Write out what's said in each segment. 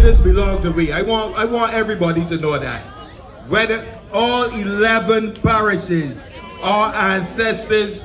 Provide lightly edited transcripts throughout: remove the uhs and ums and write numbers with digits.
Barbados belongs to we. I want everybody to know that. Whether all 11 parishes, our ancestors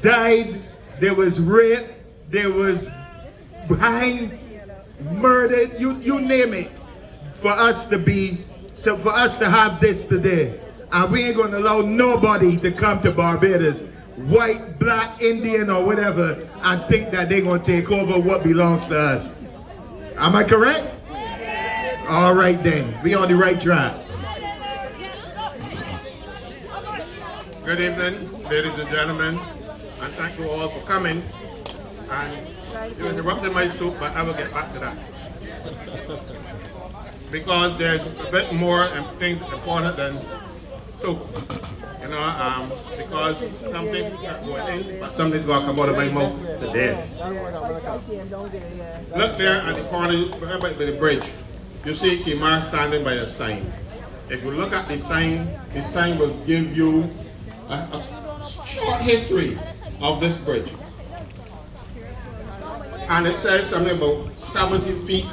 died, there was rape, there was hanged, murdered, you name it, for us to have this today. And we ain't gonna allow nobody to come to Barbados, white, black, Indian, or whatever, and think that they're gonna take over what belongs to us. Am I correct? All right then, we on the right track. Good evening, ladies and gentlemen, and thank you all for coming. And you interrupted my soup, but I will get back to that. Because there's a bit more things important than soup. You know, because something's going in, but something's going to come out of my mouth today. Look there at the corner, by the bridge. You see Kimar standing by a sign. If you look at the sign will give you a short history of this bridge. And it says something about 70 feet.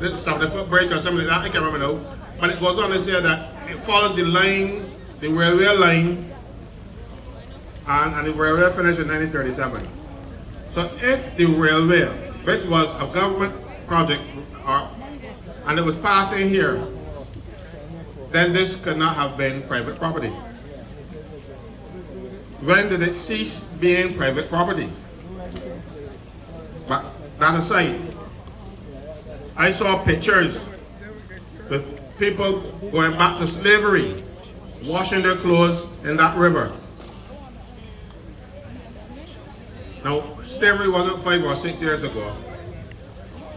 70-foot bridge or something like that, I can't remember now. But it goes on to say that it followed the line, the railway line, and the railway finished in 1937. So if the railway, which was a government project, and it was passing here, then this could not have been private property. When did it cease being private property? But that aside, I saw pictures with people going back to slavery, washing their clothes in that river. Now, slavery wasn't 5 or 6 years ago.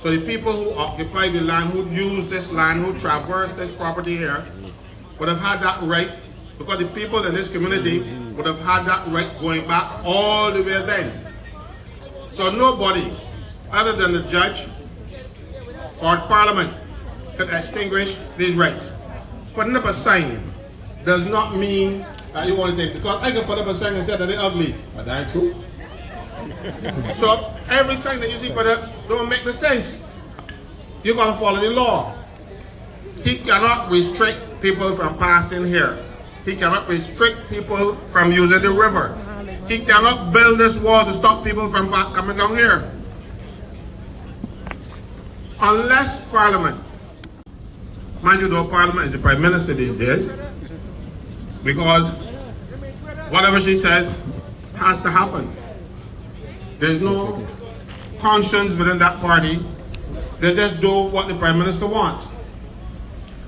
So the people who occupied the land, who used this land, who traversed this property here, would have had that right, because the people in this community would have had that right going back all the way then. So nobody, other than the judge or Parliament, could extinguish these rights. Putting up a sign does not mean that you want to take, because I can put up a sign and say that they're ugly, but that ain't true. So every sign that you see put up don't make the sense. You're going to follow the law. He cannot restrict people from passing here. He cannot restrict people from using the river. He cannot build this wall to stop people from coming down here. Unless Parliament, mind you though, Parliament is the Prime Minister these days, because whatever she says has to happen. There's no conscience within that party. They just do what the Prime Minister wants.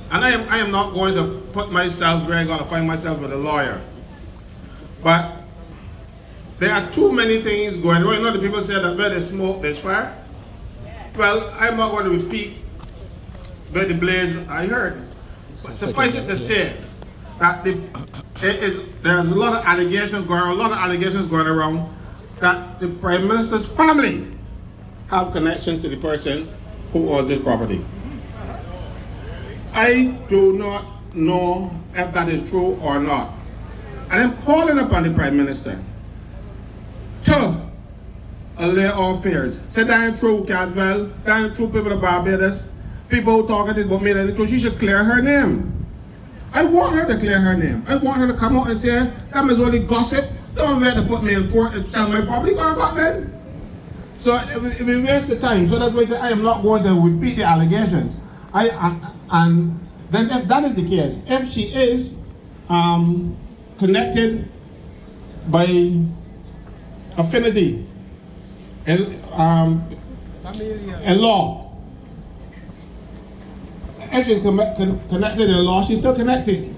And I am not going to put myself where I'm going to find myself with a lawyer. But there are too many things going on. You know, the people say that where there's smoke, there's fire. Well, I'm not going to repeat where the blaze I heard. But suffice it to say that there's a lot of allegations going around that the Prime Minister's family have connections to the person who owns this property. I do not know if that is true or not. And I'm calling upon the Prime Minister to allay all fears. Say that ain't true, Caswell. That ain't true, people of Barbados. People who talking about me, that ain't true. She should clear her name. I want her to clear her name. I want her to come out and say, that is only gossip. Don't have to put me in court and sell my property. Go back then. So it will waste the time. So that's why I say I am not going to repeat the allegations. And then if that is the case, if she is connected by affinity in law, if she's connected in law, she's still connected.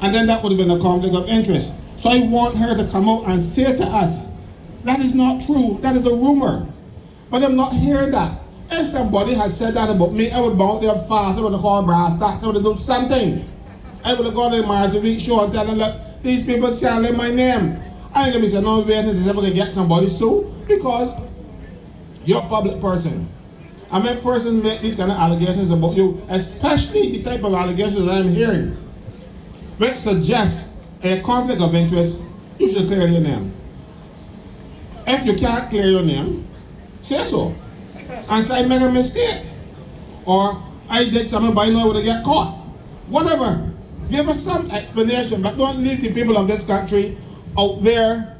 And then that would have been a conflict of interest. So I want her to come out and say to us, that is not true, that is a rumor. But I'm not hearing that. If somebody has said that about me, I would go out there fast, I would have called brass tacks, I would have done something. I would have gone to the Marjorie show and tell them, look, these people channeling my name. I ain't gonna be saying, no, wait until ever gonna get somebody sued, because you're a public person. And when persons make these kind of allegations about you, especially the type of allegations that I'm hearing, which suggest a conflict of interest, you should clear your name. If you can't clear your name, say so. and say I made a mistake, or I did something but I know I would get caught. Whatever. Give us some explanation, but don't leave the people of this country out there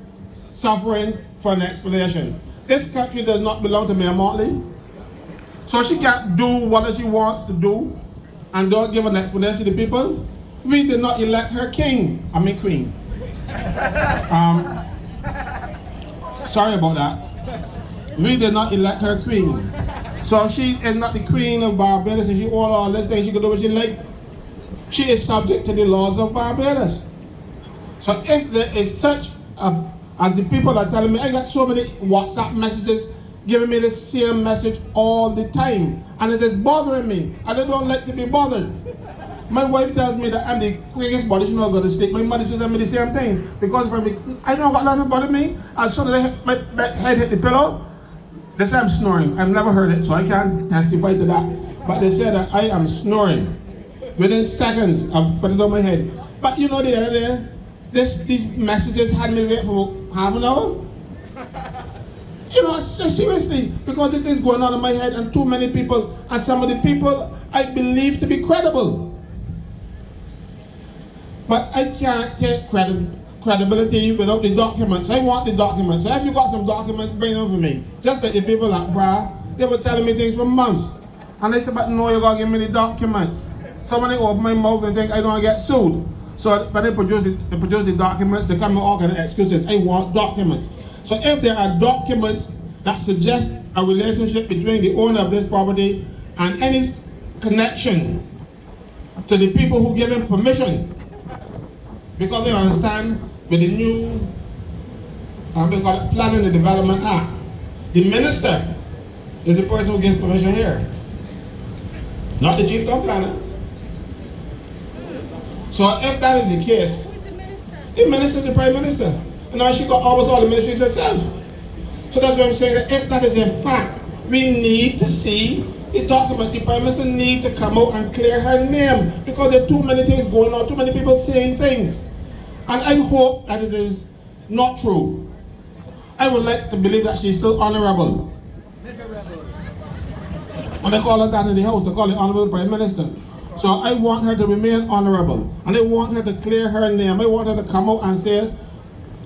suffering for an explanation. This country does not belong to Mayor Motley, so she can't do what she wants to do and don't give an explanation to the people. We did not elect her queen. Sorry about that. We did not elect her queen. So she is not the queen of Barbados, and she ordered all this thing, she can do what she like. She is subject to the laws of Barbados. So if there is such as the people are telling me, I got so many WhatsApp messages giving me the same message all the time, and it is bothering me. I don't like to be bothered. My wife tells me that I'm the quickest body, she's not going to stick. My mother tells me the same thing, because for me, I don't got nothing to bother me. As soon as my head hit the pillow, they say I'm snoring. I've never heard it, so I can't testify to that. But they say that I am snoring. Within seconds, I've put it on my head. But you know, the other day, these messages had me wait for half an hour. You know, so seriously, because this is going on in my head, and too many people, and some of the people I believe to be credible. But I can't take credibility without the documents. I want the documents. So if you got some documents, bring them for me. Just like the people at Bra, they were telling me things for months. And they said, but no, you gotta give me the documents. So when they open my mouth and think I don't get sued. So when they produce the documents, they come with all kind of excuses. I want documents. So if there are documents that suggest a relationship between the owner of this property and any connection to the people who give him permission, because they understand with the new, they call it Planning and Development Act, the minister is the person who gives permission here, not the chief town planner. So if that is the case, the minister is the prime minister. And now she got almost all the ministries herself. So that's why I'm saying that if that is in fact, we need to see the documents. The prime minister needs to come out and clear her name, because there are too many things going on, too many people saying things. And I hope that it is not true. I would like to believe that she's still honorable. And they call her that in the house, they call it honorable prime minister. So I want her to remain honorable, and I want her to clear her name. I want her to come out and say,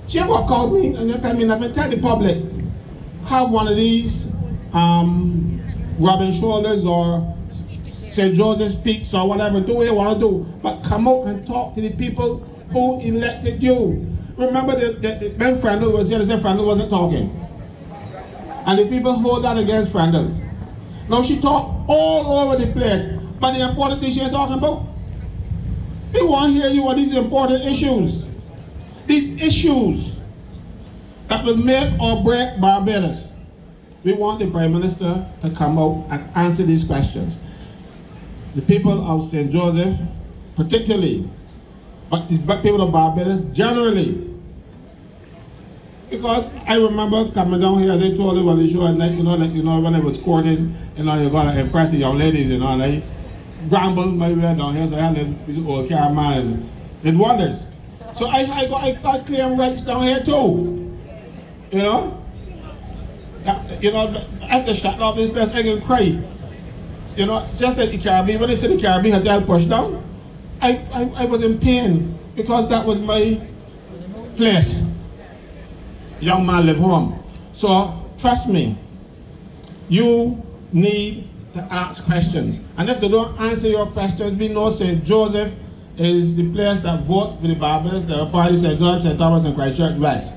she ever called me and tell me nothing, tell the public, have one of these rubbing shoulders or St. Joseph's Peaks or whatever, do what you want to do, but come out and talk to the people who elected you. Remember when Frandl was here, they said Frandl wasn't talking. And the people hold that against Frandl. Now she talked all over the place, but the important thing she ain't talking about. We want to hear you on these important issues. These issues that will make or break Barbados. We want the Prime Minister to come out and answer these questions. The people of St. Joseph, particularly, but the people of Barbados generally. Because I remember coming down here, they told us on the show at night, when I was courting, you gotta impress the young ladies, and I gambled my way down here, so I had this old caravan, and it wonders. So I claim rights down here too, I have to shut off this place, I can cry. Just like the Caribbean, when they said the Caribbean hotel pushed down, I was in pain, because that was my place. Young man live home. So trust me, you need to ask questions. And if they don't answer your questions, we know St. Joseph is the place that vote for the Barbados, the party St. Joseph, St. Thomas, and Christchurch West.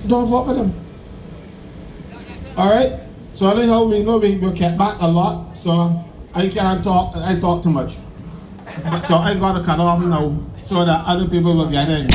Don't vote for them. Alright? So anyhow, we know we kept back a lot, so I can't talk, I talk too much. So I gotta cut off now so that other people will get in.